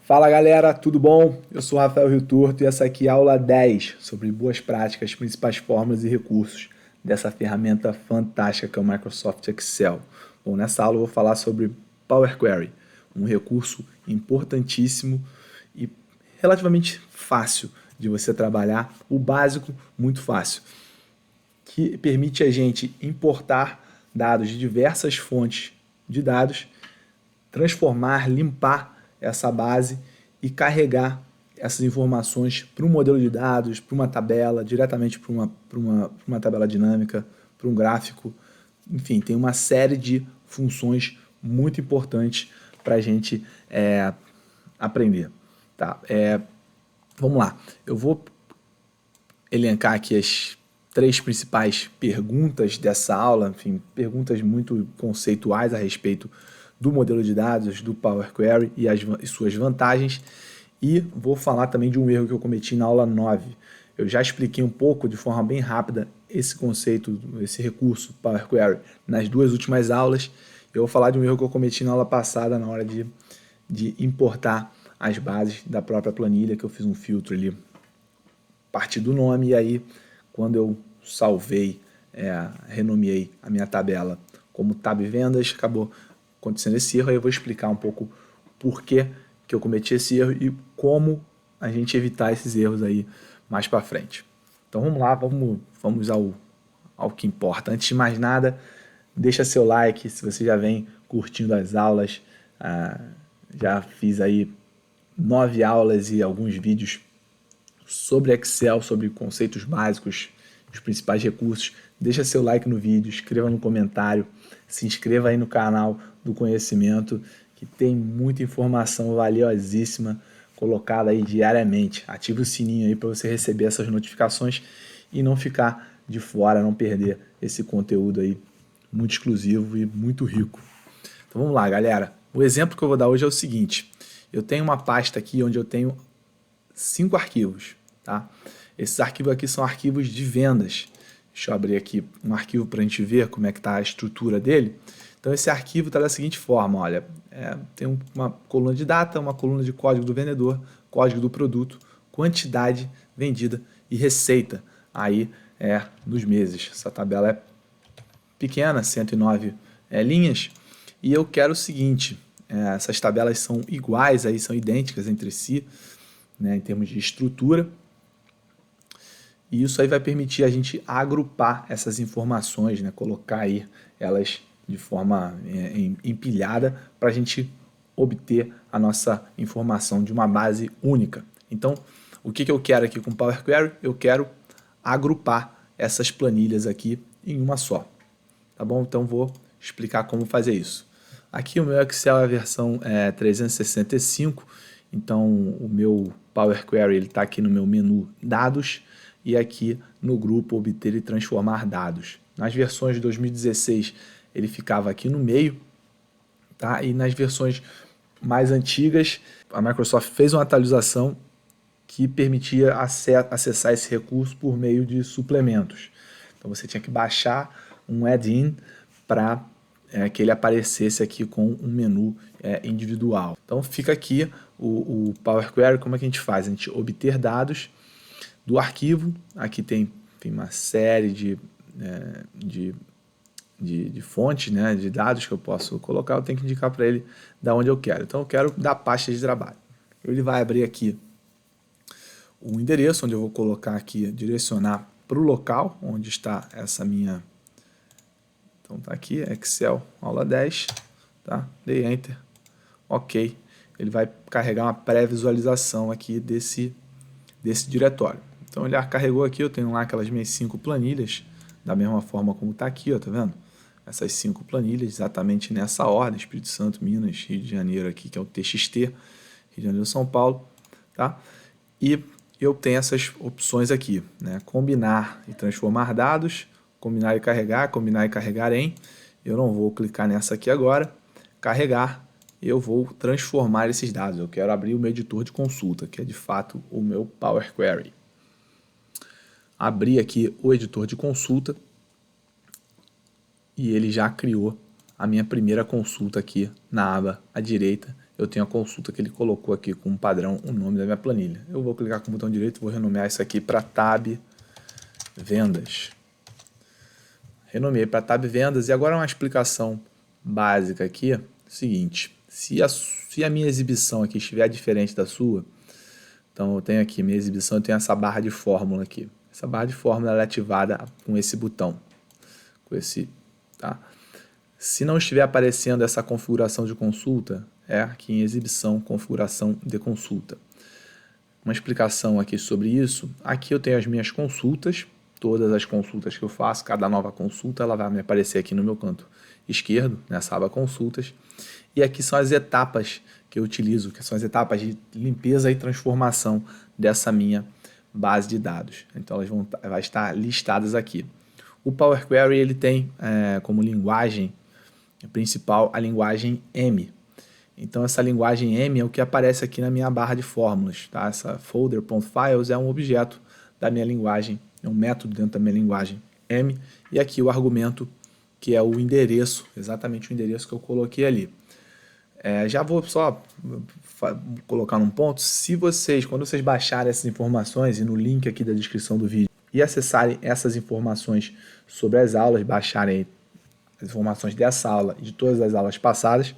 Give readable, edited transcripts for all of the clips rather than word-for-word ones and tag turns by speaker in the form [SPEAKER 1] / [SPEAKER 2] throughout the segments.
[SPEAKER 1] Fala galera, tudo bom? Eu sou o Rafael Rio Torto e essa aqui é a aula 10 sobre boas práticas, principais fórmulas e recursos dessa ferramenta fantástica que é o Microsoft Excel. Bom, nessa aula eu vou falar sobre Power Query, um recurso importantíssimo e relativamente fácil de você trabalhar, o básico muito fácil, que permite a gente importar dados de diversas fontes de dados, transformar, limpar essa base e carregar essas informações para um modelo de dados, para uma tabela, diretamente para uma tabela dinâmica, para um gráfico. Enfim, tem uma série de funções muito importantes para a gente aprender. Tá? Vamos lá, eu vou elencar aqui as três principais perguntas dessa aula, enfim, perguntas muito conceituais a respeito do modelo de dados, do Power Query e suas vantagens. E vou falar também de um erro que eu cometi na aula 9. Eu já expliquei um pouco, de forma bem rápida, esse conceito, esse recurso Power Query nas duas últimas aulas. Eu vou falar de um erro que eu cometi na aula passada, na hora de importar as bases da própria planilha, que eu fiz um filtro ali a partir do nome, e aí quando eu salvei, renomeei a minha tabela como Tab Vendas, acabou acontecendo esse erro. Aí eu vou explicar um pouco por que eu cometi esse erro e como a gente evitar esses erros aí mais para frente. Então vamos lá, vamos ao que importa. Antes de mais nada, deixa seu like se você já vem curtindo as aulas. Já fiz aí 9 aulas e alguns vídeos sobre Excel, sobre conceitos básicos, os principais recursos. Deixa seu like no vídeo, escreva no comentário, se inscreva aí no canal do conhecimento, que tem muita informação valiosíssima colocada aí diariamente. Ative o sininho aí para você receber essas notificações e não ficar de fora, não perder esse conteúdo aí muito exclusivo e muito rico. Então vamos lá, galera. O exemplo que eu vou dar hoje é o seguinte. Eu tenho uma pasta aqui onde eu tenho 5 arquivos, tá? Esses arquivos aqui são arquivos de vendas. Deixa eu abrir aqui um arquivo para a gente ver como é que está a estrutura dele. Então esse arquivo está da seguinte forma, olha, tem uma coluna de data, uma coluna de código do vendedor, código do produto, quantidade vendida e receita aí dos meses. Essa tabela é pequena, 109 linhas, e eu quero o seguinte, essas tabelas são iguais, aí, são idênticas entre si, né, em termos de estrutura, e isso aí vai permitir a gente agrupar essas informações, né, colocar aí elas de forma empilhada para a gente obter a nossa informação de uma base única. Então, o que eu quero aqui com o Power Query? Eu quero agrupar essas planilhas aqui em uma só. Tá bom? Então, vou explicar como fazer isso. Aqui o meu Excel é a versão 365, então o meu Power Query está aqui no meu menu Dados e aqui no grupo Obter e Transformar Dados. Nas versões de 2016 ele ficava aqui no meio, tá? E nas versões mais antigas a Microsoft fez uma atualização que permitia acessar esse recurso por meio de suplementos. Então você tinha que baixar um add-in para que ele aparecesse aqui com um menu individual. Então fica aqui o Power Query. Como é que a gente faz? A gente obter dados do arquivo. Aqui tem uma série de fontes, né, de dados que eu posso colocar. Eu tenho que indicar para ele da onde eu quero. Então eu quero da pasta de trabalho. Ele vai abrir aqui o endereço, onde eu vou colocar aqui, direcionar para o local onde está essa minha. Então tá aqui, Excel, aula 10, tá? Dei Enter, ok. Ele vai carregar uma pré-visualização aqui desse diretório. Então ele carregou aqui, eu tenho lá aquelas minhas 5 planilhas, da mesma forma como está aqui, ó, tá vendo? Essas 5 planilhas, exatamente nessa ordem, Espírito Santo, Minas, Rio de Janeiro aqui, que é o TXT, Rio de Janeiro, São Paulo, tá? E eu tenho essas opções aqui, né? Combinar e transformar dados, combinar e carregar em. Eu não vou clicar nessa aqui agora. Carregar, eu vou transformar esses dados. Eu quero abrir o meu editor de consulta, que é de fato o meu Power Query. Abri aqui o editor de consulta e ele já criou a minha primeira consulta aqui na aba à direita, eu tenho a consulta que ele colocou aqui com um padrão, o nome da minha planilha. Eu vou clicar com o botão direito, vou renomear isso aqui para Tab Vendas. Renomeei para Tab Vendas e agora uma explicação básica aqui, seguinte, se a minha exibição aqui estiver diferente da sua, então eu tenho aqui minha exibição, eu tenho essa barra de fórmula aqui. Essa barra de fórmula ela é ativada com esse botão, com esse, tá? Se não estiver aparecendo essa configuração de consulta, é aqui em exibição, configuração de consulta. Uma explicação aqui sobre isso, aqui eu tenho as minhas consultas, todas as consultas que eu faço, cada nova consulta ela vai me aparecer aqui no meu canto esquerdo, nessa aba consultas, e aqui são as etapas que eu utilizo, que são as etapas de limpeza e transformação dessa minha base de dados. Então elas vão estar listadas aqui. O Power Query ele tem como linguagem principal a linguagem M. Então essa linguagem M é o que aparece aqui na minha barra de fórmulas. Tá? Essa folder.files é um objeto da minha linguagem, é um método dentro da minha linguagem M. E aqui o argumento que é o endereço, exatamente o endereço que eu coloquei ali. Já vou só colocar num ponto, quando vocês baixarem essas informações e no link aqui da descrição do vídeo e acessarem essas informações sobre as aulas, baixarem as informações dessa aula e de todas as aulas passadas,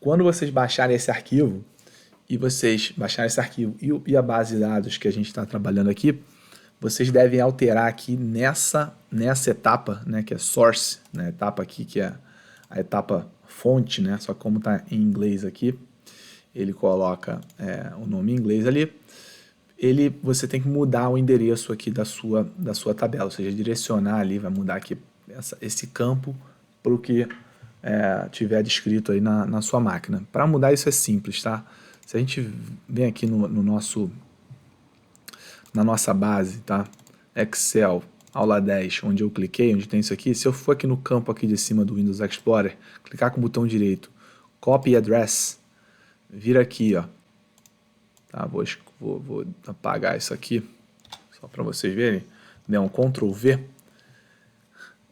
[SPEAKER 1] quando vocês baixarem esse arquivo e a base de dados que a gente está trabalhando aqui, vocês devem alterar aqui nessa etapa, né, que é source, né, etapa aqui que é a etapa fonte, né, só como está em inglês aqui, ele coloca o nome em inglês ali, você tem que mudar o endereço aqui da sua tabela, ou seja, direcionar ali, vai mudar aqui esse campo para o que tiver descrito aí na sua máquina. Para mudar isso é simples, tá? Se a gente vem aqui na nossa base, tá? Excel, aula 10, onde eu cliquei, onde tem isso aqui, se eu for aqui no campo aqui de cima do Windows Explorer, clicar com o botão direito, Copy Address, vira aqui, ó. Tá, vou apagar isso aqui, só para vocês verem, dê um Ctrl V,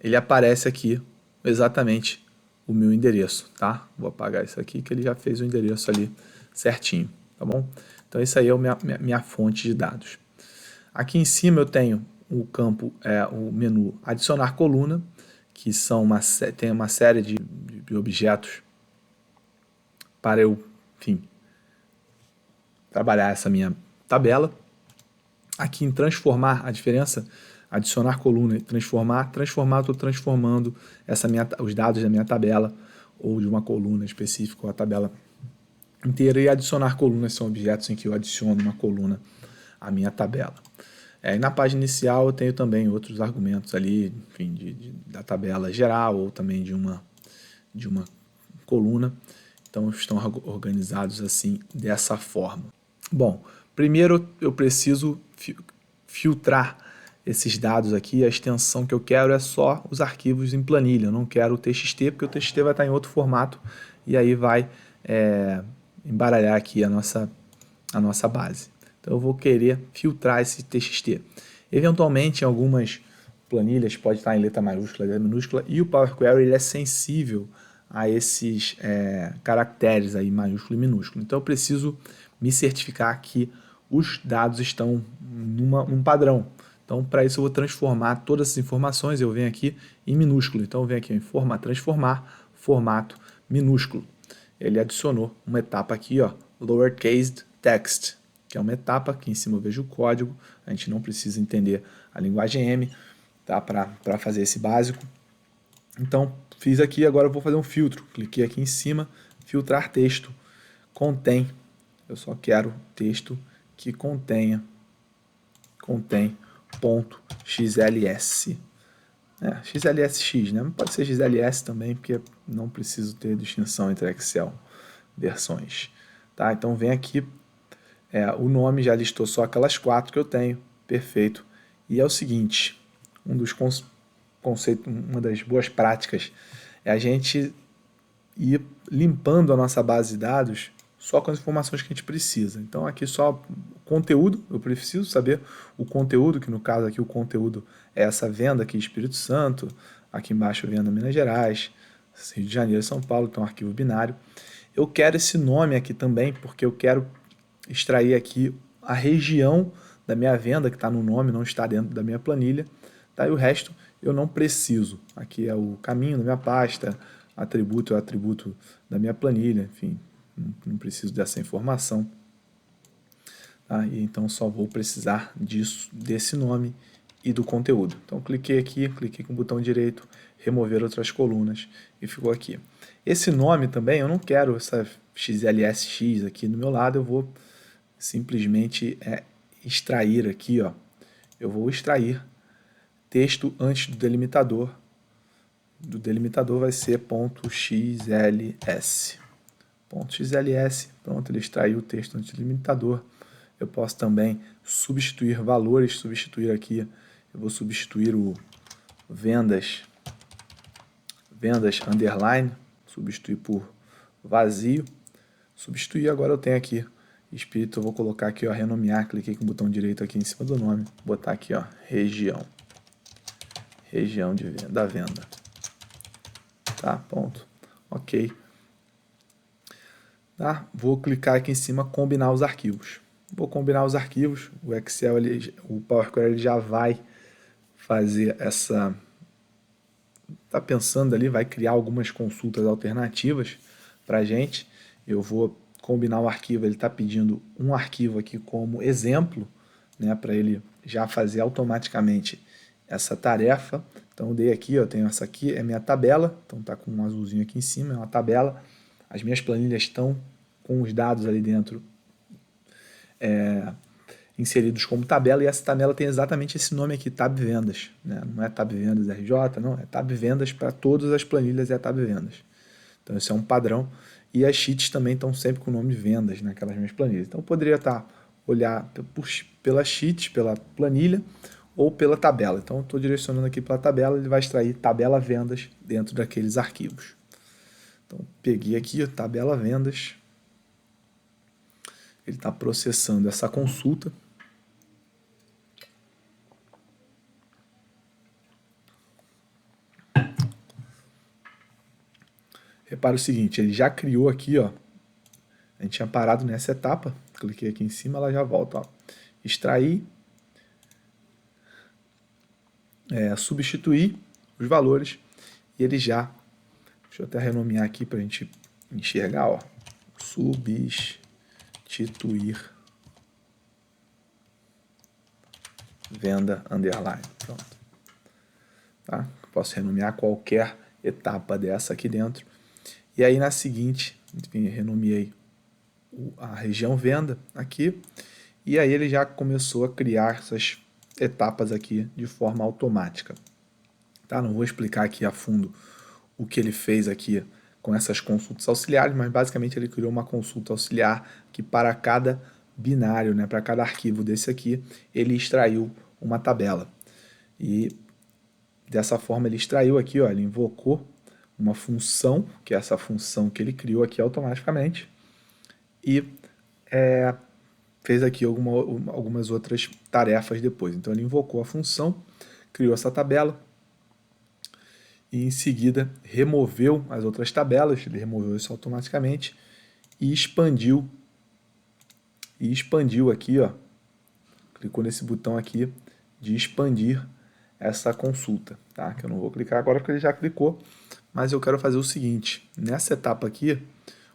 [SPEAKER 1] ele aparece aqui exatamente o meu endereço, tá? Vou apagar isso aqui que ele já fez o endereço ali certinho, tá bom? Então isso aí é a minha fonte de dados. Aqui em cima eu tenho o campo, o menu adicionar coluna, que tem uma série de objetos para eu, enfim, trabalhar essa minha tabela. Aqui em transformar, a diferença, adicionar coluna e transformar, eu estou transformando os dados da minha tabela ou de uma coluna específica ou a tabela inteira, e adicionar colunas são objetos em que eu adiciono uma coluna à minha tabela. E na página inicial eu tenho também outros argumentos ali, enfim, da tabela geral ou também de uma coluna. Então estão organizados assim, dessa forma. Bom, primeiro eu preciso filtrar esses dados aqui. A extensão que eu quero é só os arquivos em planilha. Eu não quero o TXT, porque o TXT vai estar em outro formato e aí vai embaralhar aqui a nossa base. Então eu vou querer filtrar esse TXT. Eventualmente, em algumas planilhas pode estar em letra maiúscula, letra minúscula, e o Power Query ele é sensível a esses caracteres aí, maiúsculo e minúsculo. Então eu preciso me certificar que os dados estão num padrão. Então para isso eu vou transformar todas essas informações, eu venho aqui em minúsculo. Então eu venho aqui em transformar, formato minúsculo. Ele adicionou uma etapa aqui, ó, lowercase text, que é uma etapa, aqui em cima eu vejo o código, a gente não precisa entender a linguagem M, tá, para fazer esse básico. Então, fiz aqui, agora eu vou fazer um filtro, cliquei aqui em cima, filtrar texto, contém, eu só quero texto que contém ponto .xls, XLSX, né? Pode ser XLS também, porque não preciso ter distinção entre Excel versões, tá? Então vem aqui, o nome já listou só aquelas 4 que eu tenho, perfeito. E é o seguinte, uma das boas práticas é a gente ir limpando a nossa base de dados só com as informações que a gente precisa. Então aqui só conteúdo, eu preciso saber o conteúdo, que no caso aqui o conteúdo é essa venda aqui Espírito Santo, aqui embaixo venda Minas Gerais, Rio de Janeiro, São Paulo, então arquivo binário. Eu quero esse nome aqui também, porque eu quero extrair aqui a região da minha venda, que está no nome, não está dentro da minha planilha, tá? E o resto eu não preciso. Aqui é o caminho da minha pasta, atributo é o atributo da minha planilha, enfim, não preciso dessa informação. Tá? E então só vou precisar disso, desse nome e do conteúdo. Então cliquei aqui, cliquei com o botão direito, remover outras colunas e ficou aqui. Esse nome também, eu não quero essa XLSX aqui do meu lado, eu vou simplesmente extrair aqui, ó. Eu vou extrair texto antes do delimitador. Do delimitador vai ser .xls. .xls, pronto, ele extraiu o texto antes do delimitador. Eu posso também substituir valores, substituir aqui, eu vou substituir o vendas underline, substituir por vazio, substituir, agora eu tenho aqui espírito, eu vou colocar aqui, ó, renomear, cliquei com o botão direito aqui em cima do nome, botar aqui, ó, região da venda, tá, ponto, ok, tá, vou clicar aqui em cima, combinar os arquivos. Vou combinar os arquivos, o Excel, o Power Query ele já vai fazer essa... Está pensando ali, vai criar algumas consultas alternativas para a gente. Eu vou combinar o arquivo, ele está pedindo um arquivo aqui como exemplo, né, para ele já fazer automaticamente essa tarefa. Então eu dei aqui, ó, tenho essa aqui, é minha tabela, então está com um azulzinho aqui em cima, é uma tabela. As minhas planilhas estão com os dados ali dentro inseridos como tabela, e essa tabela tem exatamente esse nome aqui, Tab Vendas, né? Não é Tab Vendas RJ, não, é Tab Vendas para todas as planilhas, é Tab Vendas. Então esse é um padrão, e as sheets também estão sempre com o nome Vendas naquelas minhas planilhas. Então eu poderia olhar pela sheet, pela planilha, ou pela tabela. Então eu estou direcionando aqui pela tabela, ele vai extrair tabela vendas dentro daqueles arquivos. Então peguei aqui, ó, tabela vendas, ele está processando essa consulta. Repara o seguinte, ele já criou aqui, ó, a gente tinha parado nessa etapa, cliquei aqui em cima, ela já volta, ó, extrair, substituir os valores, e ele já, deixa eu até renomear aqui para a gente enxergar, ó, substituir venda underline, pronto. Tá? Posso renomear qualquer etapa dessa aqui dentro. E aí na seguinte, enfim, renomeei a região venda aqui, e aí ele já começou a criar essas etapas aqui de forma automática. Tá? Não vou explicar aqui a fundo o que ele fez aqui com essas consultas auxiliares, mas basicamente ele criou uma consulta auxiliar que para cada binário, né, para cada arquivo desse aqui, ele extraiu uma tabela. E dessa forma ele extraiu aqui, ó, ele invocou uma função, que é essa função que ele criou aqui automaticamente, e fez aqui algumas outras tarefas depois. Então ele invocou a função, criou essa tabela, e em seguida removeu as outras tabelas, ele removeu isso automaticamente, e expandiu aqui, ó, clicou nesse botão aqui de expandir essa consulta, tá? Que eu não vou clicar agora porque ele já clicou, mas eu quero fazer o seguinte, nessa etapa aqui,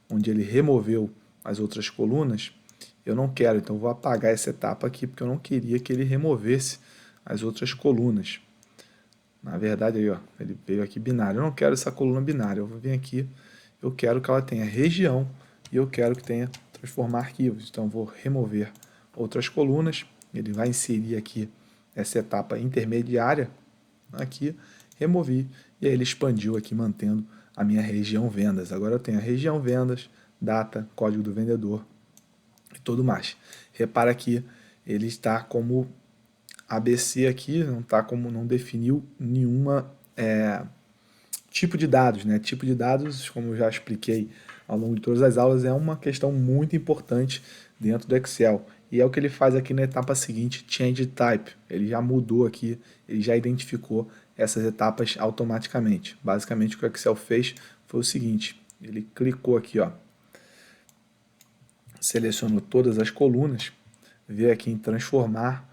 [SPEAKER 1] onde ele removeu as outras colunas, eu não quero, então eu vou apagar essa etapa aqui, porque eu não queria que ele removesse as outras colunas. Na verdade, aí, ó, ele veio aqui binário, eu não quero essa coluna binária, eu vou vir aqui, eu quero que ela tenha região, e eu quero que tenha transformar arquivos, então eu vou remover outras colunas, ele vai inserir aqui essa etapa intermediária, aqui, removi, e aí ele expandiu aqui, mantendo a minha região vendas. Agora eu tenho a região vendas, data, código do vendedor e tudo mais. Repara que ele está como ABC aqui, não definiu nenhuma tipo de dados, né? Tipo de dados, como eu já expliquei ao longo de todas as aulas, é uma questão muito importante dentro do Excel. E é o que ele faz aqui na etapa seguinte, Change Type. Ele já mudou aqui, ele já identificou essas etapas automaticamente. Basicamente o que o Excel fez foi o seguinte, ele clicou aqui, ó, seleciono todas as colunas, veio aqui em transformar,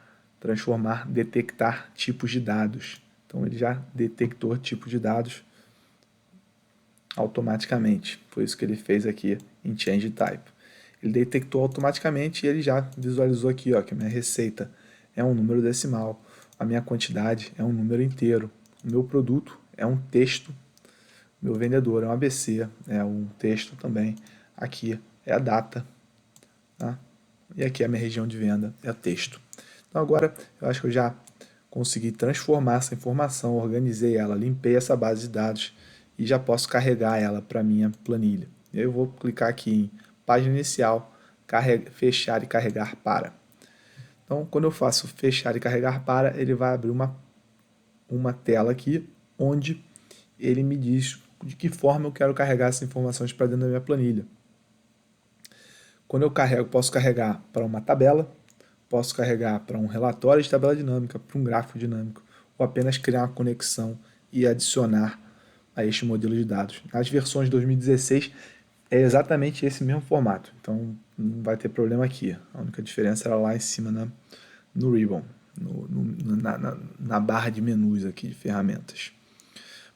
[SPEAKER 1] detectar tipos de dados. Então ele já detectou tipos de dados automaticamente. Foi isso que ele fez aqui em Change Type. Ele detectou automaticamente e ele já visualizou aqui, ó, que a minha receita é um número decimal, a minha quantidade é um número inteiro, o meu produto é um texto, meu vendedor é um ABC, é um texto também, aqui é a data, tá? E aqui é a minha região de venda, é texto. Então agora eu acho que eu já consegui transformar essa informação, organizei ela, limpei essa base de dados e já posso carregar ela para a minha planilha. E aí eu vou clicar aqui em página inicial, fechar e carregar para. Então, quando eu faço fechar e carregar para, ele vai abrir uma tela aqui, onde ele me diz de que forma eu quero carregar essas informações para dentro da minha planilha. Quando eu carrego, posso carregar para uma tabela, posso carregar para um relatório de tabela dinâmica, para um gráfico dinâmico, ou apenas criar uma conexão e adicionar a este modelo de dados. Nas versões 2016 é exatamente esse mesmo formato, então não vai ter problema aqui. A única diferença era lá em cima no ribbon, na barra de menus aqui de ferramentas.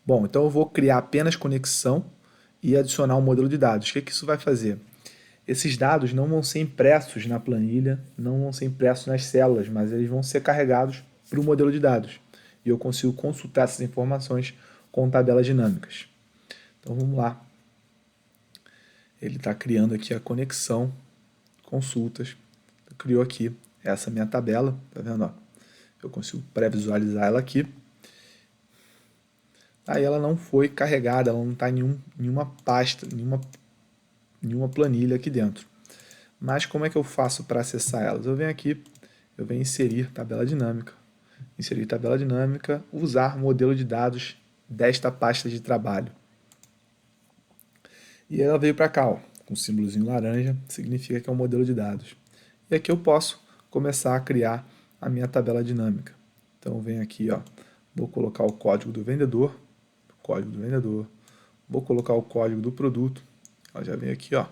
[SPEAKER 1] Bom, então eu vou criar apenas conexão e adicionar um modelo de dados. O que isso vai fazer? Esses dados não vão ser impressos na planilha, não vão ser impressos nas células, mas eles vão ser carregados para o modelo de dados. E eu consigo consultar essas informações com tabelas dinâmicas. Então vamos lá. Ele está criando aqui a conexão, consultas. Criou aqui essa minha tabela, tá vendo? Ó? Eu consigo pré-visualizar ela aqui. Aí ela não foi carregada, ela não está em nenhuma pasta, nenhuma planilha aqui dentro. Mas como é que eu faço para acessar elas? Eu venho aqui, eu venho inserir tabela dinâmica. Inserir tabela dinâmica, usar modelo de dados desta pasta de trabalho. E ela veio para cá, ó, com o símbolozinho laranja, significa que é um modelo de dados. E aqui eu posso começar a criar a minha tabela dinâmica. Então eu venho aqui, ó, vou colocar o código do vendedor, vou colocar o código do produto, ó, já vem aqui, ó,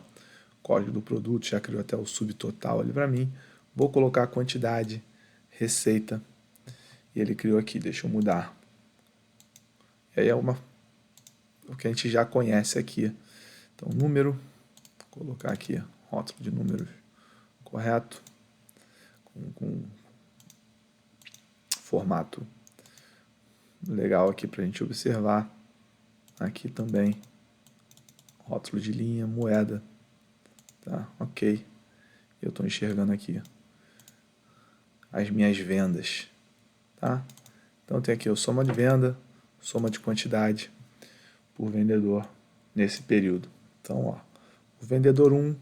[SPEAKER 1] código do produto, já criou até o subtotal ali para mim, vou colocar a quantidade, receita, e ele criou aqui, deixa eu mudar. E aí é o que a gente já conhece aqui. Então, número, vou colocar aqui, rótulo de números correto, com formato legal aqui para a gente observar. Aqui também, rótulo de linha, moeda, tá? Ok. Eu estou enxergando aqui as minhas vendas, tá? Então tem aqui o soma de venda, soma de quantidade por vendedor nesse período. Então, ó, o vendedor 1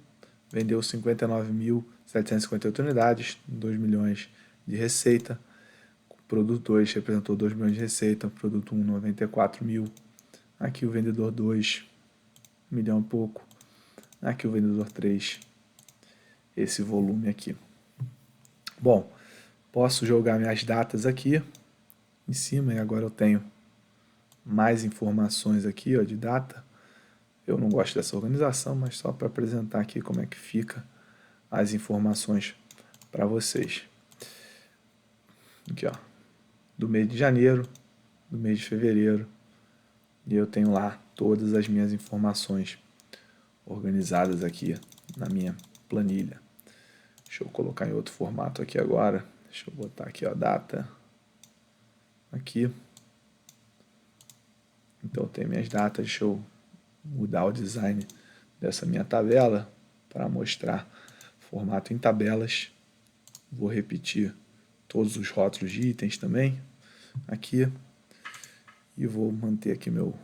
[SPEAKER 1] vendeu 59.758 unidades, 2 milhões de receita. O produto 2 representou 2 milhões de receita, o produto 1, 94 mil. Aqui o vendedor 2, 1 milhão e pouco. Aqui o vendedor 3, esse volume aqui. Bom, posso jogar minhas datas aqui em cima e agora eu tenho mais informações aqui, ó, de data. Eu não gosto dessa organização, mas só para apresentar aqui como é que fica as informações para vocês. Aqui, ó, do mês de janeiro, do mês de fevereiro, e eu tenho lá todas as minhas informações organizadas aqui na minha planilha. Deixa eu colocar em outro formato aqui agora. Deixa eu botar aqui a data. Aqui. Então eu tenho minhas datas. Deixa eu mudar o design dessa minha tabela para mostrar formato em tabelas. Vou repetir todos os rótulos de itens também aqui e vou manter aqui o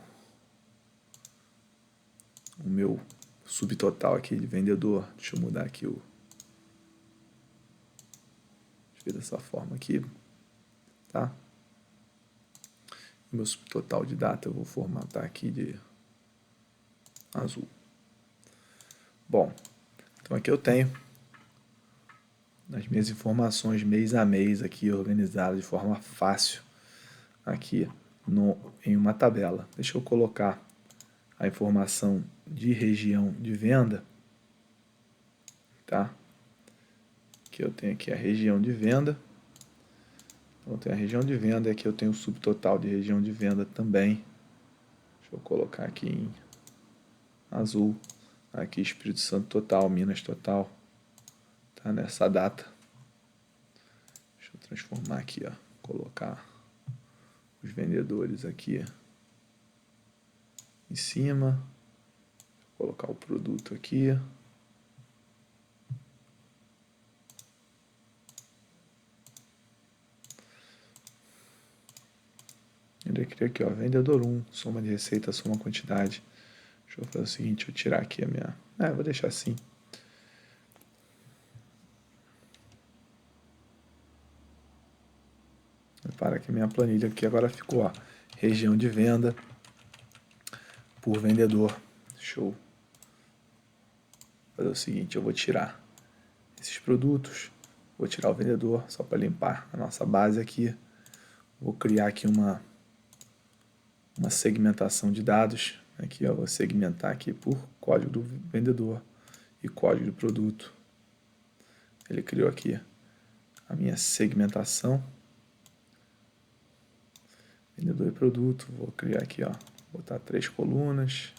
[SPEAKER 1] meu subtotal aqui de vendedor. Deixa eu mudar aqui deixa eu ver dessa forma aqui, tá? O meu subtotal de data eu vou formatar aqui de azul. Bom, então aqui eu tenho as minhas informações mês a mês aqui organizadas de forma fácil aqui em uma tabela. Deixa eu colocar a informação de região de venda tá? Que eu tenho aqui a região de venda. Então eu tenho a região de venda e aqui eu tenho o subtotal de região de venda também. Deixa eu colocar aqui em azul. Aqui Espírito Santo total, Minas total. Tá nessa data. Deixa eu transformar aqui, ó. Colocar os vendedores aqui em cima. Vou colocar o produto aqui. Ele cria aqui, ó, vendedor 1, soma de receita, soma quantidade. Deixa eu fazer o seguinte, eu tirar aqui a minha... vou deixar assim. Repara que minha planilha aqui agora ficou, ó, região de venda por vendedor. Show. Vou fazer o seguinte, eu vou tirar esses produtos, vou tirar o vendedor só para limpar a nossa base aqui. Vou criar aqui uma segmentação de dados. Aqui eu vou segmentar aqui por código do vendedor e código do produto. Ele criou aqui a minha segmentação. Vendedor e produto. Vou criar aqui, ó, botar 3 colunas.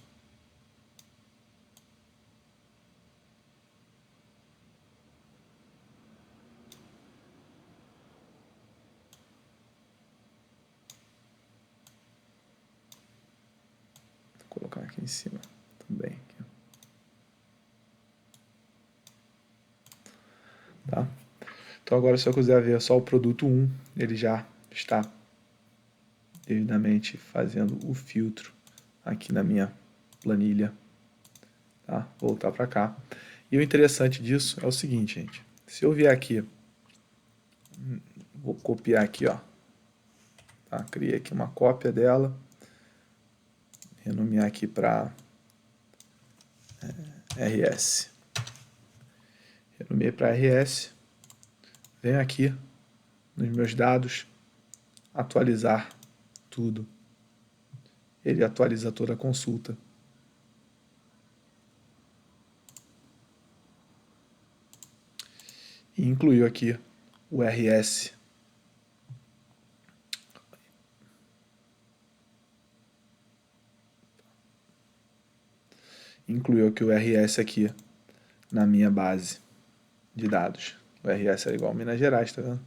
[SPEAKER 1] Vou colocar aqui em cima também. Aqui. Tá? Então agora, se eu quiser ver só o produto 1, ele já está devidamente fazendo o filtro aqui na minha planilha. Tá? Vou voltar para cá. E o interessante disso é o seguinte, gente. Se eu vier aqui, vou copiar aqui, ó. Tá? Criei aqui uma cópia dela. Renomear aqui para RS. Renomeei para RS. Venho aqui nos meus dados, atualizar tudo. Ele atualiza toda a consulta. E incluiu aqui o RS. Incluiu aqui o RS aqui na minha base de dados. O RS é igual a Minas Gerais, tá vendo?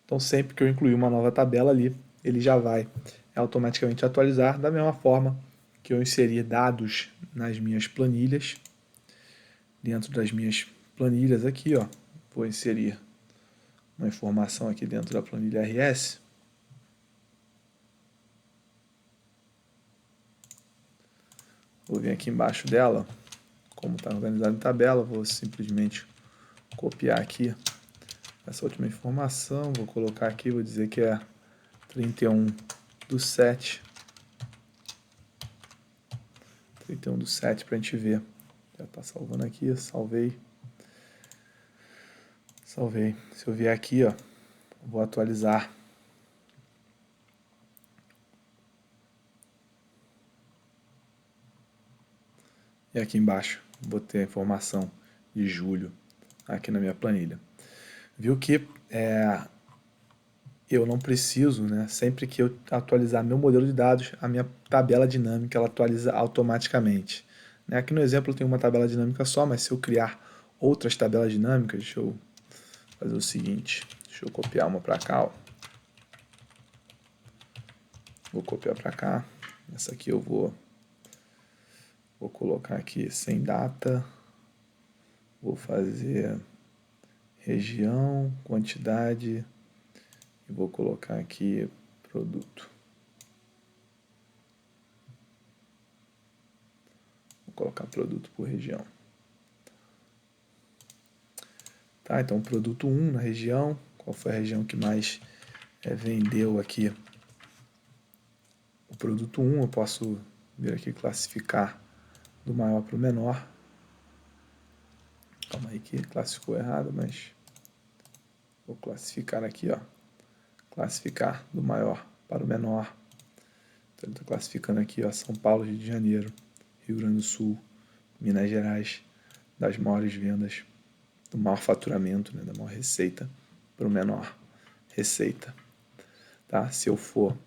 [SPEAKER 1] Então sempre que eu incluir uma nova tabela ali, ele já vai automaticamente atualizar da mesma forma que eu inserir dados nas minhas planilhas. Dentro das minhas planilhas aqui, ó, vou inserir uma informação aqui dentro da planilha RS. Vou vir aqui embaixo dela, como está organizado em tabela, vou simplesmente copiar aqui essa última informação, vou colocar aqui, vou dizer que é 31/7. 31/7 para a gente ver. Já está salvando aqui, salvei. Salvei. Se eu vier aqui, ó, vou atualizar. E aqui embaixo, vou ter a informação de julho aqui na minha planilha. Viu que eu não preciso, né? Sempre que eu atualizar meu modelo de dados, a minha tabela dinâmica ela atualiza automaticamente. Né? Aqui no exemplo eu tenho uma tabela dinâmica só, mas se eu criar outras tabelas dinâmicas, deixa eu fazer o seguinte, deixa eu copiar uma para cá, ó. Vou copiar para cá. Essa aqui eu vou colocar aqui sem data. Vou fazer região, quantidade e vou colocar aqui produto. Vou colocar produto por região. Tá, então produto 1 na região. Qual foi a região que mais vendeu aqui? O produto 1 eu posso vir aqui classificar do maior para o menor. Calma aí que classificou errado, mas vou classificar aqui, ó. Classificar do maior para o menor. Então ele está classificando aqui, ó, São Paulo, Rio de Janeiro, Rio Grande do Sul, Minas Gerais, das maiores vendas, do maior faturamento, né, da maior receita para o menor receita. Tá? Se eu for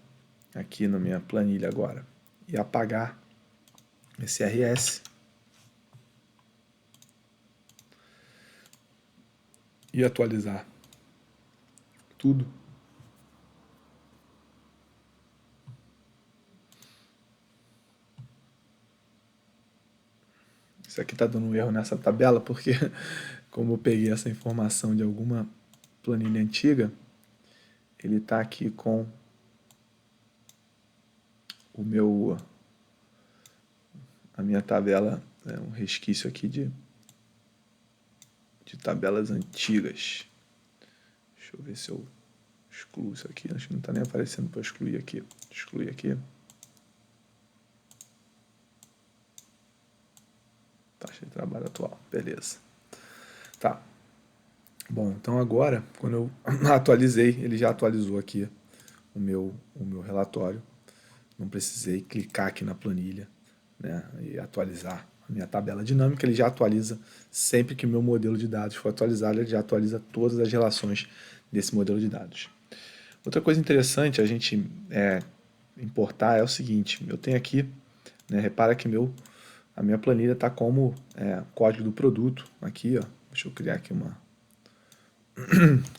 [SPEAKER 1] aqui na minha planilha agora e apagar esse RS e atualizar tudo, isso aqui está dando um erro nessa tabela porque como eu peguei essa informação de alguma planilha antiga, ele está aqui com a minha tabela, um resquício aqui de tabelas antigas. Deixa eu ver se eu excluo isso aqui. Acho que não está nem aparecendo para excluir aqui. Excluir aqui. Taxa de trabalho atual. Beleza. Tá. Bom, então agora, quando eu atualizei, ele já atualizou aqui o meu relatório. Não precisei clicar aqui na planilha, né, e atualizar a minha tabela dinâmica. Ele já atualiza sempre que o meu modelo de dados for atualizado, ele já atualiza todas as relações desse modelo de dados. Outra coisa interessante a gente importar é o seguinte, eu tenho aqui, né, repara que a minha planilha está como código do produto, aqui, ó, deixa eu criar aqui uma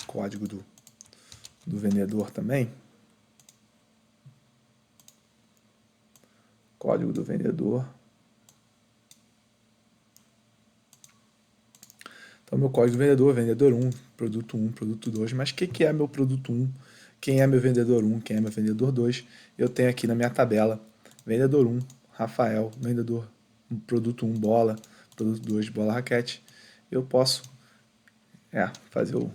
[SPEAKER 1] código do vendedor também, código do vendedor. Então, meu código do vendedor, vendedor 1, produto 2. Mas o que é meu produto 1? Quem é meu vendedor 1? Quem é meu vendedor 2? Eu tenho aqui na minha tabela, vendedor 1, Rafael, vendedor produto 1, bola, produto 2, bola, raquete. Eu posso fazer o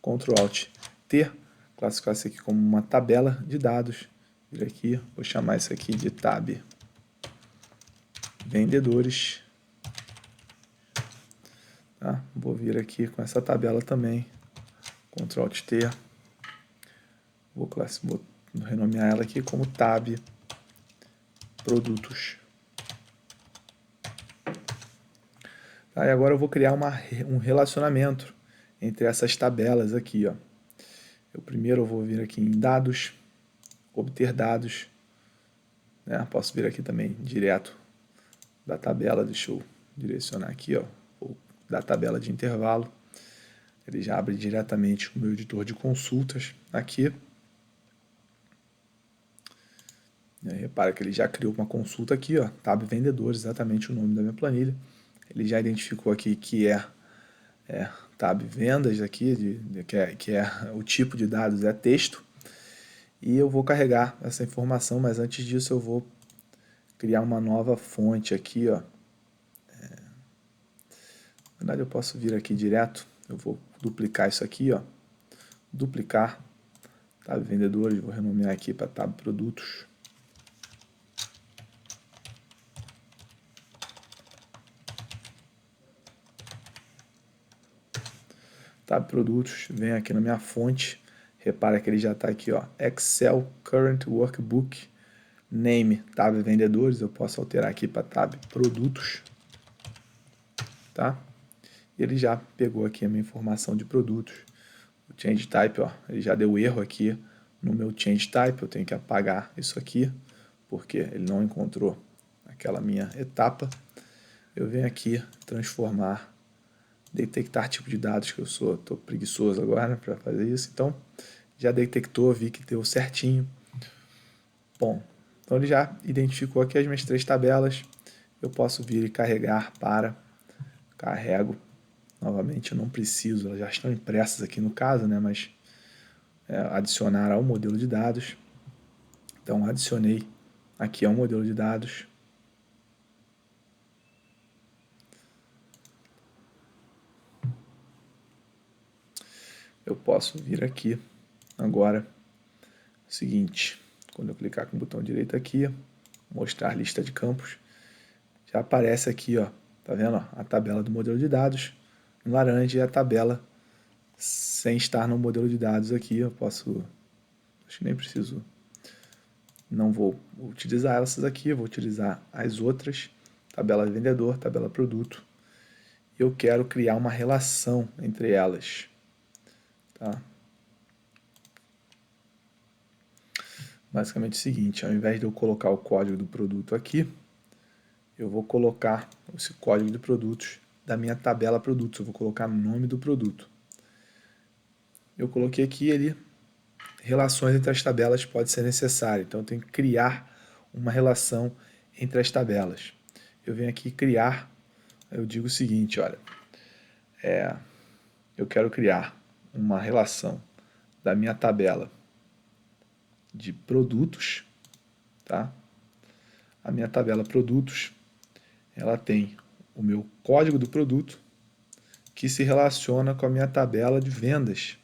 [SPEAKER 1] Ctrl Alt T, classificar isso aqui como uma tabela de dados. Vir aqui, vou chamar isso aqui de tab vendedores. Tá? Vou vir aqui com essa tabela também, Ctrl Alt T, vou renomear ela aqui como tab produtos. Tá? E agora eu vou criar um relacionamento entre essas tabelas aqui, ó. Primeiro eu vou vir aqui em dados, obter dados, né? Posso vir aqui também direto da tabela, deixa eu direcionar aqui, ó, da tabela de intervalo. Ele já abre diretamente o meu editor de consultas aqui. Repara que ele já criou uma consulta aqui, ó, tab vendedores, exatamente o nome da minha planilha. Ele já identificou aqui que é tab vendas aqui, que é o tipo de dados é texto. E eu vou carregar essa informação, mas antes disso eu vou criar uma nova fonte aqui, ó. Na verdade eu posso vir aqui direto, eu vou duplicar isso aqui, ó. Duplicar, tab vendedores, vou renomear aqui para tab produtos. Tab produtos, vem aqui na minha fonte, repara que ele já está aqui, ó, Excel Current Workbook, name, tab vendedores, eu posso alterar aqui para tab produtos, tá? Ele já pegou aqui a minha informação de produtos, o change type, ó, ele já deu erro aqui no meu change type, eu tenho que apagar isso aqui, porque ele não encontrou aquela minha etapa. Eu venho aqui transformar, detectar tipo de dados, que eu tô preguiçoso agora para fazer isso, então já detectou, vi que deu certinho. Bom, então ele já identificou aqui as minhas 3 tabelas, eu posso vir e carregar carrego, novamente eu não preciso, elas já estão impressas aqui no caso, né, mas adicionar ao modelo de dados, então adicionei aqui ao modelo de dados, eu posso vir aqui agora, o seguinte, quando eu clicar com o botão direito aqui, mostrar lista de campos, já aparece aqui, ó, tá vendo? A tabela do modelo de dados em laranja e a tabela sem estar no modelo de dados aqui. Eu posso, acho que nem preciso, não vou utilizar essas aqui, eu vou utilizar as outras, tabela vendedor, tabela produto, eu quero criar uma relação entre elas. Tá? Basicamente é o seguinte, ao invés de eu colocar o código do produto aqui, eu vou colocar esse código de produtos da minha tabela produtos, eu vou colocar o nome do produto. Eu coloquei aqui ele, relações entre as tabelas pode ser necessário, então eu tenho que criar uma relação entre as tabelas. Eu venho aqui criar, eu digo o seguinte, olha, eu quero criar uma relação da minha tabela de produtos, tá? A minha tabela produtos, ela tem o meu código do produto, que se relaciona com a minha tabela de vendas,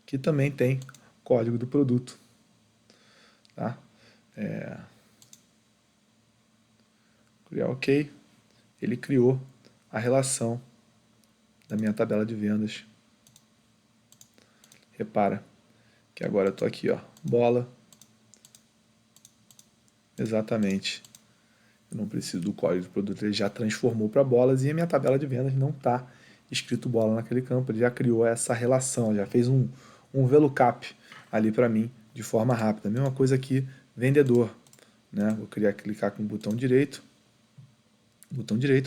[SPEAKER 1] que também tem código do produto. Tá? Criar OK, ele criou a relação da minha tabela de vendas. Repara que agora eu estou aqui, ó, bola, exatamente. Eu não preciso do código do produto, ele já transformou para bolas e a minha tabela de vendas não está escrito bola naquele campo, ele já criou essa relação, já fez um VLOOKUP ali para mim de forma rápida. Mesma coisa aqui, vendedor. Né? Vou clicar com o botão direito,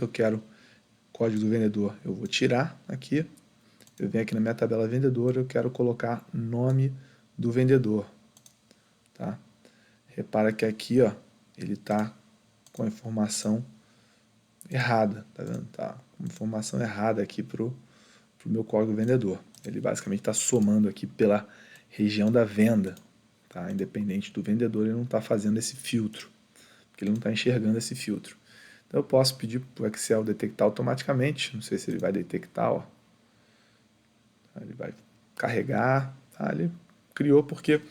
[SPEAKER 1] eu quero código do vendedor, eu vou tirar aqui, eu venho aqui na minha tabela vendedor, eu quero colocar nome do vendedor. Tá? Repara que aqui, ó, ele está com a informação errada, tá vendo? Tá com informação errada aqui pro meu código vendedor. Ele basicamente está somando aqui pela região da venda, tá? Independente do vendedor, ele não está fazendo esse filtro, porque ele não está enxergando esse filtro. Então eu posso pedir para o Excel detectar automaticamente, não sei se ele vai detectar, ó. Ele vai carregar, tá? Ele criou porque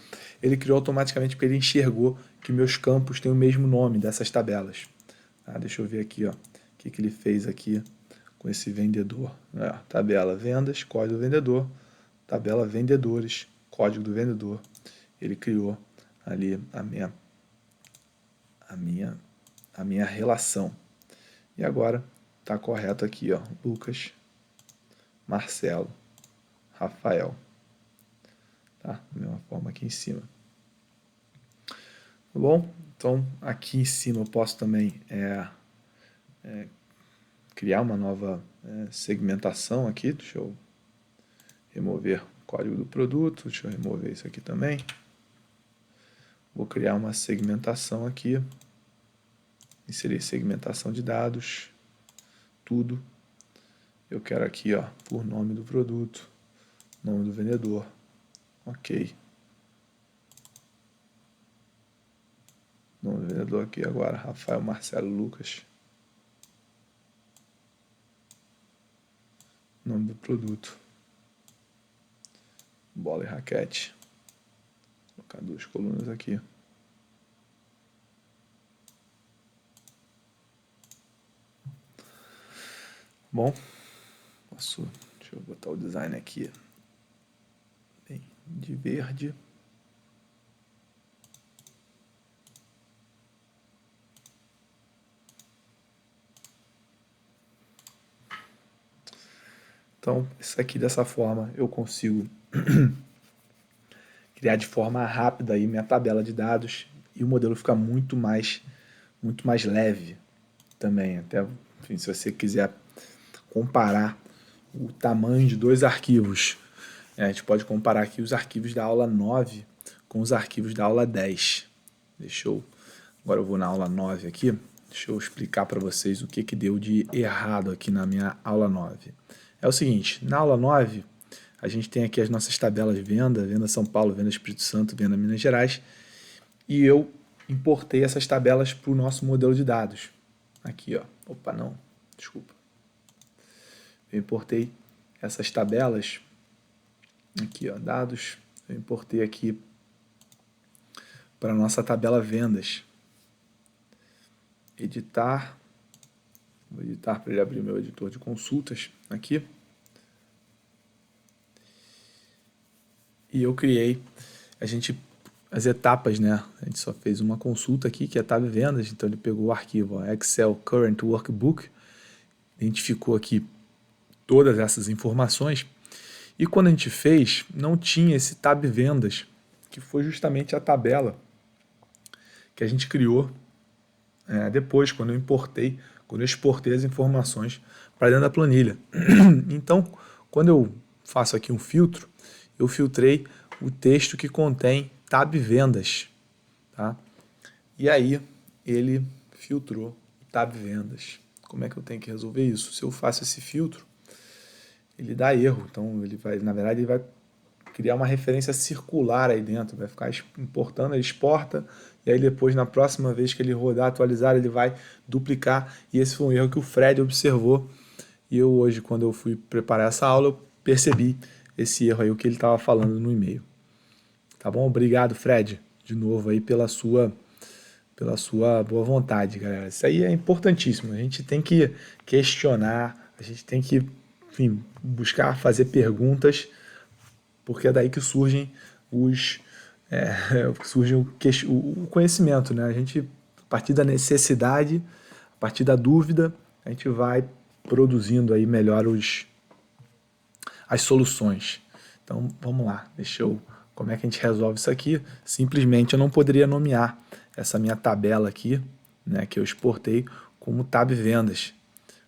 [SPEAKER 1] ele criou automaticamente porque ele enxergou que meus campos têm o mesmo nome dessas tabelas. Tá? Deixa eu ver aqui, ó, o que ele fez aqui com esse vendedor. Tabela vendas, código do vendedor, tabela vendedores, código do vendedor. Ele criou ali a minha relação. E agora está correto aqui, ó, Lucas, Marcelo, Rafael. Tá? Da mesma forma aqui em cima. Tá bom? Então, aqui em cima eu posso também criar uma nova segmentação aqui. Deixa eu remover o código do produto. Deixa eu remover isso aqui também. Vou criar uma segmentação aqui. Inserir segmentação de dados. Tudo. Eu quero aqui, ó, por nome do produto, nome do vendedor. Ok. Nome do vendedor aqui agora, Rafael, Marcelo, Lucas. Nome do produto. Bola e raquete. Vou colocar duas colunas aqui. Bom, deixa eu botar o design aqui bem de verde. Então, isso aqui dessa forma eu consigo criar de forma rápida aí minha tabela de dados e o modelo fica muito mais leve também. Até, enfim, se você quiser comparar o tamanho de dois arquivos, a gente pode comparar aqui os arquivos da aula 9 com os arquivos da aula 10. Agora eu vou na aula 9 aqui, deixa eu explicar para vocês o que deu de errado aqui na minha aula 9. É o seguinte, na aula 9, a gente tem aqui as nossas tabelas de venda, venda São Paulo, venda Espírito Santo, venda Minas Gerais, e eu importei essas tabelas para o nosso modelo de dados. Aqui, ó. Opa, não, desculpa. Eu importei essas tabelas, aqui, ó, dados, eu importei aqui para a nossa tabela vendas. Editar, vou editar para ele abrir meu editor de consultas aqui. E eu criei, as etapas, né? A gente só fez uma consulta aqui, que é tab vendas, então ele pegou o arquivo, ó, Excel Current Workbook, identificou aqui todas essas informações. E quando a gente fez, não tinha esse tab vendas, que foi justamente a tabela que a gente criou depois, quando eu exportei as informações para dentro da planilha. Então, quando eu faço aqui um filtro, eu filtrei o texto que contém tab vendas, tá? E aí ele filtrou o tab vendas. Como é que eu tenho que resolver isso? Se eu faço esse filtro, ele dá erro. Então, ele vai, na verdade, ele vai criar uma referência circular aí dentro, vai ficar importando, ele exporta, e aí depois, na próxima vez que ele rodar, atualizar, ele vai duplicar, e esse foi um erro que o Fred observou, e eu hoje, quando eu fui preparar essa aula, eu percebi esse erro aí, o que ele estava falando no e-mail. Tá bom? Obrigado, Fred, de novo aí pela sua boa vontade, galera. Isso aí é importantíssimo. A gente tem que questionar, a gente tem que, enfim, buscar fazer perguntas, porque é daí que surgem o conhecimento, né? A gente, a partir da necessidade, a partir da dúvida, a gente vai produzindo aí melhor as soluções. Então, vamos lá, como é que a gente resolve isso aqui? Simplesmente eu não poderia nomear essa minha tabela aqui, né, que eu exportei, como tab vendas.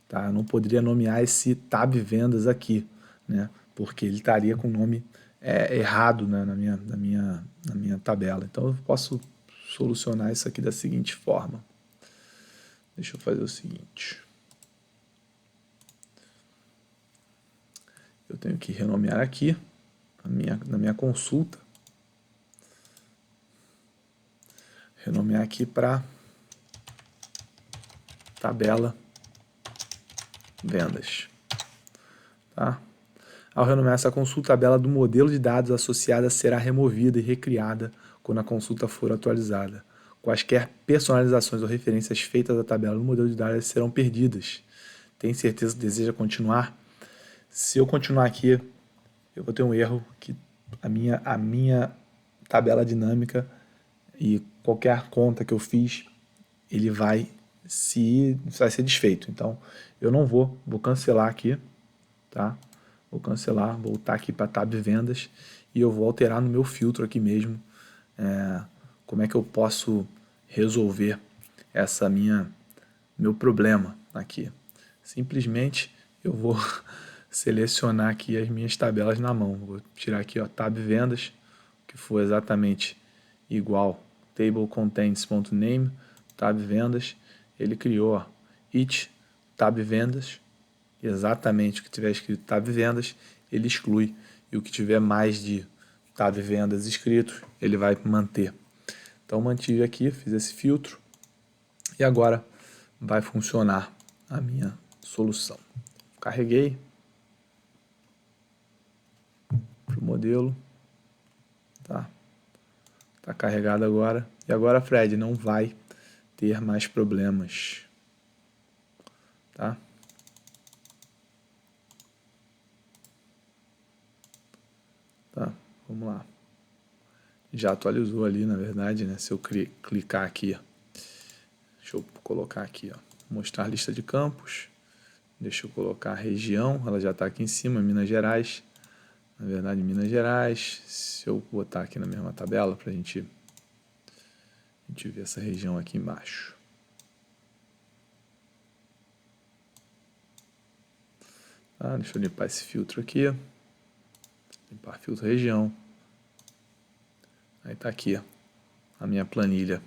[SPEAKER 1] Tá? Eu não poderia nomear esse tab vendas aqui, né, porque ele estaria com o nome errado, né, na minha tabela. Então eu posso solucionar isso aqui da seguinte forma. Deixa eu fazer o seguinte. Eu tenho que renomear aqui, na minha consulta, renomear aqui para tabela vendas. Tá? Ao renomear essa consulta, a tabela do modelo de dados associada será removida e recriada quando a consulta for atualizada. Quaisquer personalizações ou referências feitas à tabela do modelo de dados serão perdidas. Tem certeza que deseja continuar? Se eu continuar aqui, eu vou ter um erro que a minha tabela dinâmica e qualquer conta que eu fiz, ele vai ser desfeito. Então, eu não vou cancelar aqui, tá? Vou cancelar, voltar aqui para tab vendas e eu vou alterar no meu filtro aqui mesmo como é que eu posso resolver meu problema aqui. Simplesmente eu vou selecionar aqui as minhas tabelas na mão. Vou tirar aqui, ó, tab vendas, que for exatamente igual table contents.name, tab vendas, ele criou, ó, it tab vendas, exatamente o que tiver escrito tab vendas, ele exclui, e o que tiver mais de tab vendas escrito, ele vai manter. Então mantive aqui, fiz esse filtro, e agora vai funcionar a minha solução. Carreguei para o modelo, tá? Tá carregado agora. E agora, Fred, não vai ter mais problemas, tá? Tá, vamos lá. Já atualizou ali, na verdade, né? Se eu clicar aqui, deixa eu colocar aqui, ó, mostrar lista de campos. Deixa eu colocar a região, ela já está aqui em cima, Minas Gerais. Na verdade, Minas Gerais. Se eu botar aqui na mesma tabela para a gente ver essa região aqui embaixo. Tá, deixa eu limpar esse filtro aqui. Limpar filtro região. Aí tá aqui, ó, a minha planilha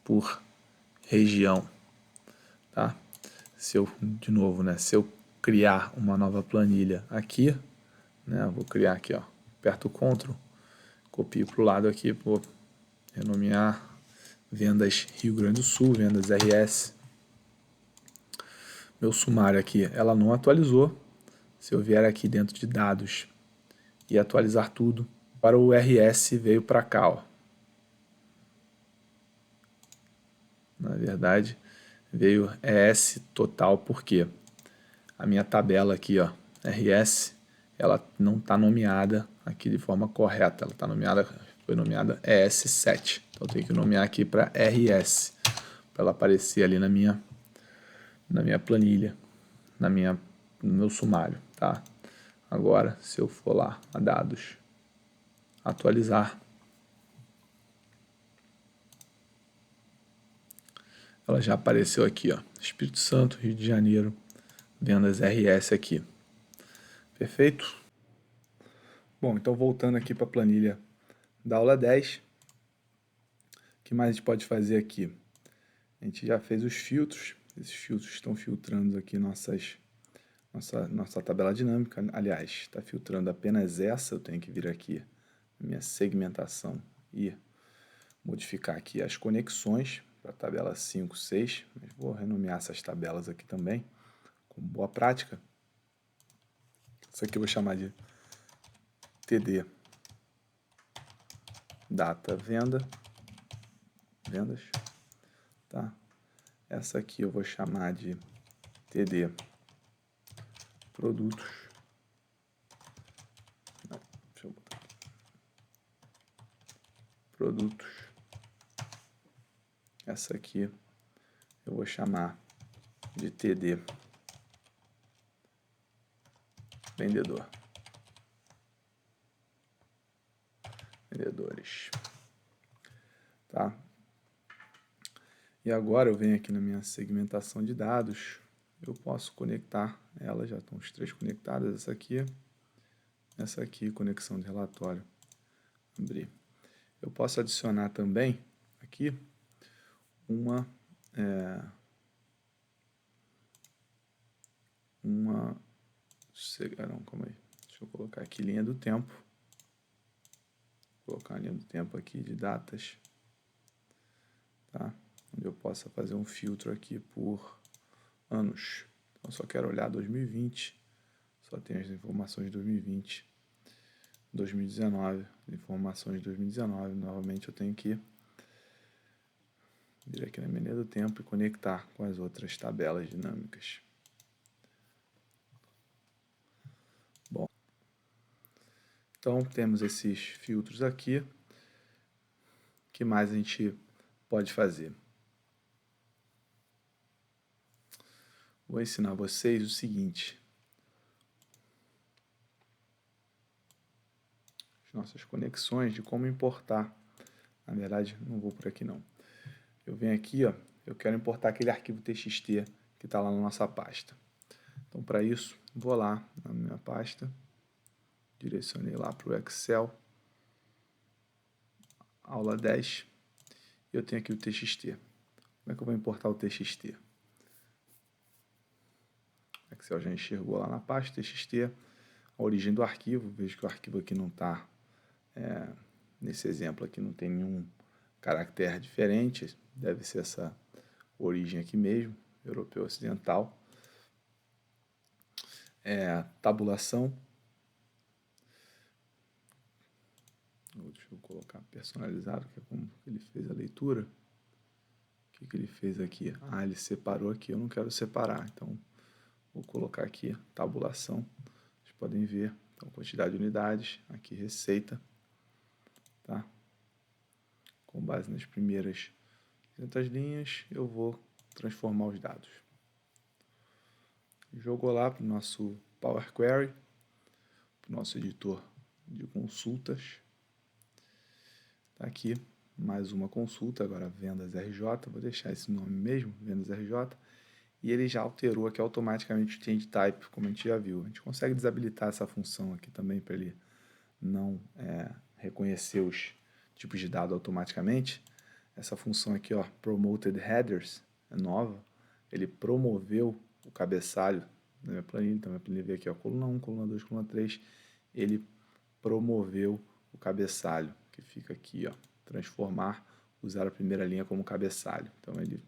[SPEAKER 1] por região, tá? Se eu, de novo, né, se eu criar uma nova planilha aqui, né, eu vou criar aqui, ó, aperto o Ctrl, copio para o lado aqui, vou renomear vendas Rio Grande do Sul, vendas RS. Meu sumário aqui, ela não atualizou. Se eu vier aqui dentro de dados e atualizar tudo, para o RS veio para cá, ó. Na verdade, veio ES total, porque a minha tabela aqui, ó, RS, ela não está nomeada aqui de forma correta. Ela tá foi nomeada ES7. Então eu tenho que nomear aqui para RS, para ela aparecer ali na minha planilha, no meu sumário, tá? Agora, se eu for lá a dados, atualizar, ela já apareceu aqui, ó, Espírito Santo, Rio de Janeiro, vendas RS aqui. Perfeito? Bom, então voltando aqui para a planilha da aula 10, o que mais a gente pode fazer aqui? A gente já fez os filtros, esses filtros estão filtrando aqui nossa tabela dinâmica. Aliás, está filtrando apenas essa, eu tenho que vir aqui na minha segmentação e modificar aqui as conexões para a tabela 5, 6, mas vou renomear essas tabelas aqui também, como boa prática. Isso aqui eu vou chamar de TD Data Vendas, tá? Essa aqui eu vou chamar de TD Produtos. Não, deixa eu botar aqui. Produtos. Essa aqui eu vou chamar de TD Vendedor. Vendedores. Tá? E agora eu venho aqui na minha segmentação de dados, eu posso conectar elas, já estão as três conectadas, essa aqui, conexão de relatório, abrir. Eu posso adicionar também aqui uma não, calma aí, deixa eu colocar aqui linha do tempo, vou colocar a linha do tempo aqui de datas, tá? Onde eu possa fazer um filtro aqui por anos. Então, só quero olhar 2020, só tem as informações de 2020, 2019, informações de 2019. Novamente eu tenho que vir aqui na menu do tempo e conectar com as outras tabelas dinâmicas. Bom, então temos esses filtros aqui. O que mais a gente pode fazer? Vou ensinar vocês o seguinte. As nossas conexões de como importar. Na verdade, não vou por aqui não. Eu venho aqui, ó, eu quero importar aquele arquivo TXT que está lá na nossa pasta. Então, para isso, vou lá na minha pasta, direcionei lá para o Excel, aula 10, e eu tenho aqui o TXT. Como é que eu vou importar o TXT? O Excel já enxergou lá na pasta TXT, a origem do arquivo, vejo que o arquivo aqui não está, nesse exemplo aqui não tem nenhum caractere diferente, deve ser essa origem aqui mesmo, europeu ocidental. Tabulação. Deixa eu colocar personalizado, que é como ele fez a leitura. O que ele fez aqui? Ele separou aqui, eu não quero separar, então vou colocar aqui tabulação. Vocês podem ver, então, quantidade de unidades, aqui receita, tá? Com base nas primeiras 200 linhas, eu vou transformar os dados. Jogou lá para o nosso Power Query, para o nosso editor de consultas. Tá aqui mais uma consulta, agora vendas RJ, vou deixar esse nome mesmo, vendas RJ, e ele já alterou aqui automaticamente o change type, como a gente já viu. A gente consegue desabilitar essa função aqui também para ele não reconhecer os tipos de dado automaticamente. Essa função aqui, ó, promoted headers, é nova, ele promoveu o cabeçalho da minha planilha, então minha planilha veio aqui, ó, coluna 1, coluna 2, coluna 3, ele promoveu o cabeçalho, que fica aqui, ó, transformar, usar a primeira linha como cabeçalho. Então ele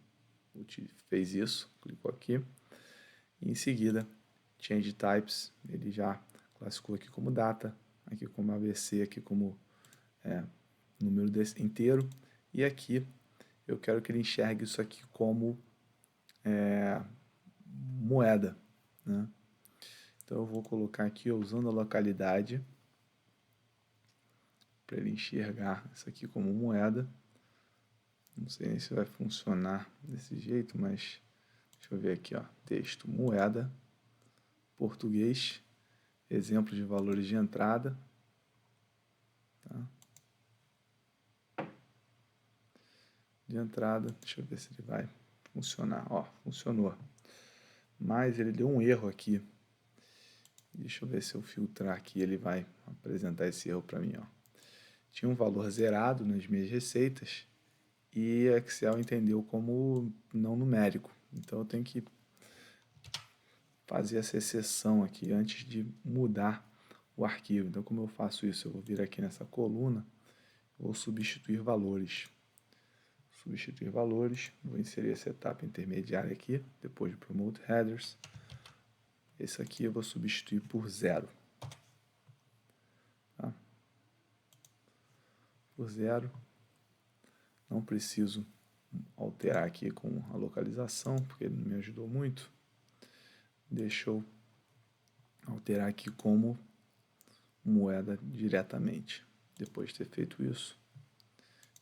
[SPEAKER 1] fez isso, clicou aqui, e em seguida, change types, ele já classificou aqui como data, aqui como ABC, aqui como número inteiro, e aqui eu quero que ele enxergue isso aqui como moeda, né? Então eu vou colocar aqui, usando a localidade, para ele enxergar isso aqui como moeda. Não sei nem se vai funcionar desse jeito, mas deixa eu ver aqui, ó, texto moeda, português, exemplo de valores de entrada. Tá? De entrada, deixa eu ver se ele vai funcionar. Ó, funcionou. Mas ele deu um erro aqui. Deixa eu ver se eu filtrar aqui, ele vai apresentar esse erro para mim. Ó. Tinha um valor zerado nas minhas receitas e Excel entendeu como não numérico. Então eu tenho que fazer essa exceção aqui antes de mudar o arquivo. Então como eu faço isso? Eu vou vir aqui nessa coluna, vou substituir valores. Substituir valores, vou inserir essa etapa intermediária aqui, depois de Promote Headers. Esse aqui eu vou substituir por 0. Tá? Por 0. Não preciso alterar aqui com a localização, porque ele não me ajudou muito. Deixa eu alterar aqui como moeda diretamente. Depois de ter feito isso,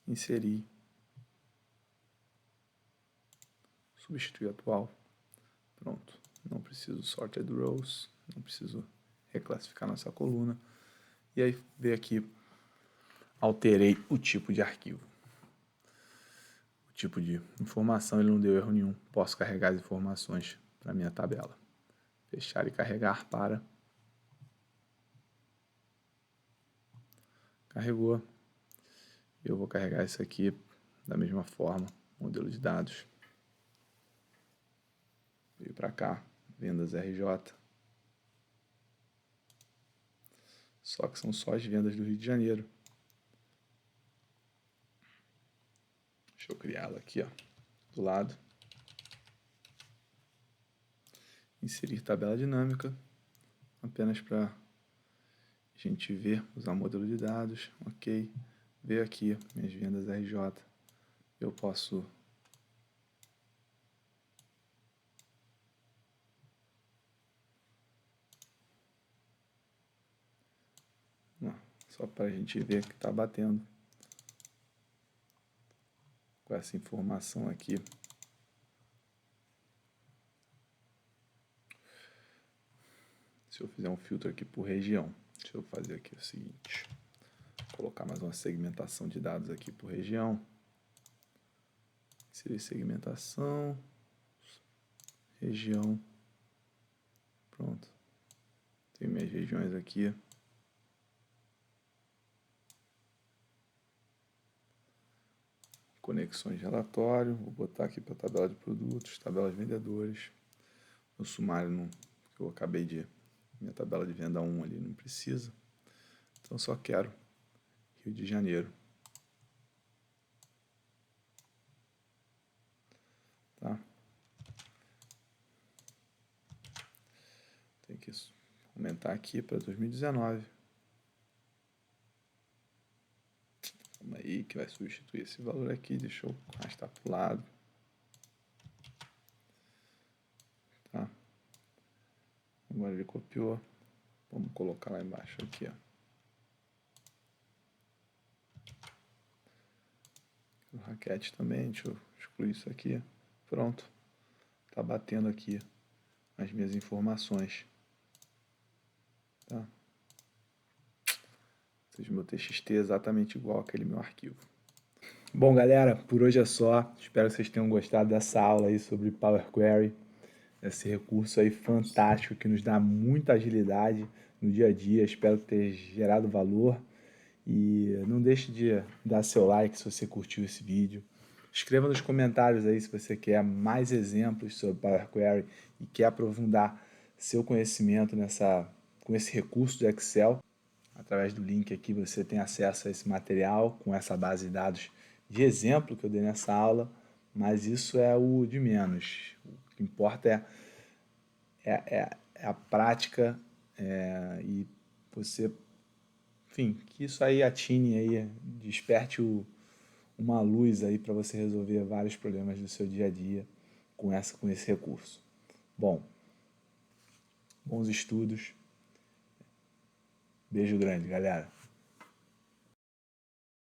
[SPEAKER 1] inserir, substituir atual. Pronto. Não preciso sorted rows, não preciso reclassificar nossa coluna. E aí, veio aqui, alterei o tipo de arquivo. O tipo de informação, ele não deu erro nenhum. Posso carregar as informações para minha tabela. Fechar e carregar para. Carregou. Eu vou carregar isso aqui da mesma forma. Modelo de dados. Veio para cá. Vendas RJ. Só que são só as vendas do Rio de Janeiro. Deixa eu criá-la aqui, ó, do lado. Inserir tabela dinâmica. Apenas para a gente ver, usar modelo de dados. Ok. Ver aqui minhas vendas RJ. Eu posso só para a gente ver que está batendo com essa informação aqui. Se eu fizer um filtro aqui por região, deixa eu fazer aqui o seguinte, colocar mais uma segmentação de dados aqui por região, inserir segmentação, região, pronto, tem minhas regiões aqui. Conexões de relatório, vou botar aqui para tabela de produtos, tabela de vendedores, o sumário não, que eu acabei de, minha tabela de venda 1 ali não precisa, então só quero Rio de Janeiro. Tá? Tem que aumentar aqui para 2019. Calma aí que vai substituir esse valor aqui, deixa eu arrastar para o lado. Tá? Agora ele copiou. Vamos colocar lá embaixo aqui, ó. O raquete também, deixa eu excluir isso aqui. Pronto. Tá batendo aqui as minhas informações. Tá? Ou seja, meu TXT é exatamente igual àquele meu arquivo. Bom, galera, por hoje é só. Espero que vocês tenham gostado dessa aula aí sobre Power Query. Esse recurso aí fantástico que nos dá muita agilidade no dia a dia. Espero ter gerado valor. E não deixe de dar seu like se você curtiu esse vídeo. Escreva nos comentários aí se você quer mais exemplos sobre Power Query e quer aprofundar seu conhecimento com esse recurso do Excel. Através do link aqui você tem acesso a esse material com essa base de dados de exemplo que eu dei nessa aula, mas isso é o de menos. O que importa é a prática e você, enfim, que isso aí atine aí, desperte uma luz aí para você resolver vários problemas do seu dia a dia com esse recurso. Bom, bons estudos. Beijo grande, galera.